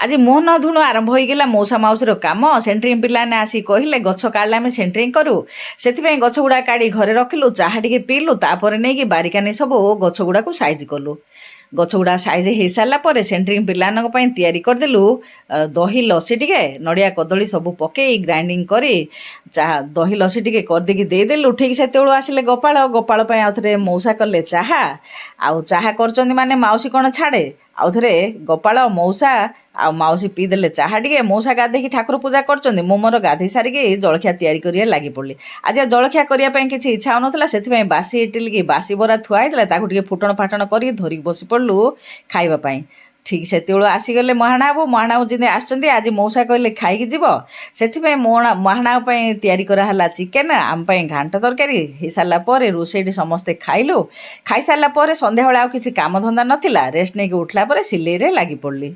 ଆଜି ମୋହନ ଧୁଣୁ ଆରମ୍ଭ ହୋଇଗଲା ମଉସା ମାଉସୀର କାମ। ସେଣ୍ଟ୍ରିଂ ପିଲାମାନେ ଆସି କହିଲେ ଗଛ କାଢ଼ିଲେ ଆମେ ସେଣ୍ଟ୍ରିଂ କରୁ। ସେଥିପାଇଁ ଗଛ ଗୁଡ଼ା କାଢ଼ି ଘରେ ରଖିଲୁ, ଚାହା ଟିକେ ପିଇଲୁ, ତାପରେ ନେଇକି ବାରିକାନି ସବୁ ଗଛ ଗୁଡ଼ାକୁ ସାଇଜ୍ କଲୁ। ଗଛ ଗୁଡ଼ା ସାଇଜ୍ ହେଇସାରିଲା ପରେ ସେଣ୍ଟ୍ରିଂ ପିଲାମାନଙ୍କ ପାଇଁ ତିଆରି କରିଦେଲୁ ଦହି ଲସି ଟିକେ, ନଡ଼ିଆ କଦଳୀ ସବୁ ପକେଇ ଗ୍ରାଇଣ୍ଡିଙ୍ଗ କରି ଚାହା ଦହି ଲସି ଟିକେ କରିଦେଇକି ଦେଇଦେଲୁ। ଠିକ୍ ସେତେବେଳୁ ଆସିଲେ ଗୋପାଳ। ଗୋପାଳ ପାଇଁ ଆଉ ଥରେ ମଉସା କଲେ ଚାହା। ଆଉ ଚାହା କରୁଛନ୍ତି ମାନେ ମାଉସୀ କ'ଣ ଛାଡ଼େ। ଆଉ ଥରେ ଗୋପାଳ, ମଉସା ଆଉ ମାଉସୀ ପିଇଦେଲେ ଚାହା ଟିକେ। ମଉସା ଗାଧେଇକି ଠାକୁର ପୂଜା କରୁଛନ୍ତି, ମୁଁ ମୋର ଗାଧେଇ ସାରିକି ଜଳଖିଆ ତିଆରି କରିବା ଲାଗି ପଡ଼ିଲି। ଆଜି ଆଉ ଜଳଖିଆ କରିବା ପାଇଁ କିଛି ଇଚ୍ଛା ହେଉନଥିଲା, ସେଥିପାଇଁ ବାସି ଇଟିଲି କି ବାସି ବରା ଥୁଆ ହେଇଥିଲା, ତାକୁ ଟିକେ ଫୁଟଣ ଫାଟଣ କରିକି ଧରିକି ବସି ପଡ଼ିଲୁ ଖାଇବା ପାଇଁ। ଠିକ୍ ସେତେବେଳୁ ଆସିଗଲେ ମହାଣା ବାବୁ। ମହାଣା ବାବୁ ଯେମିତି ଆସିଛନ୍ତି, ଆଜି ମଉସା କହିଲେ ଖାଇକି ଯିବ, ସେଥିପାଇଁ ମହାଣା ବାବୁ ପାଇଁ ତିଆରି କରାହେଲା ଚିକେନ୍, ଆମ ପାଇଁ ଘାଣ୍ଟ ତରକାରୀ ହେଇସାରିଲା ପରେ ରୋଷେଇଟି ସମସ୍ତେ ଖାଇଲୁ। ଖାଇସାରିଲା ପରେ ସନ୍ଧ୍ୟାବେଳେ ଆଉ କିଛି କାମଧନ୍ଦା ନଥିଲା, ରେଷ୍ଟ ନେଇକି ଉଠିଲା ପରେ ସିଲେଇରେ ଲାଗି ପଡ଼ିଲି।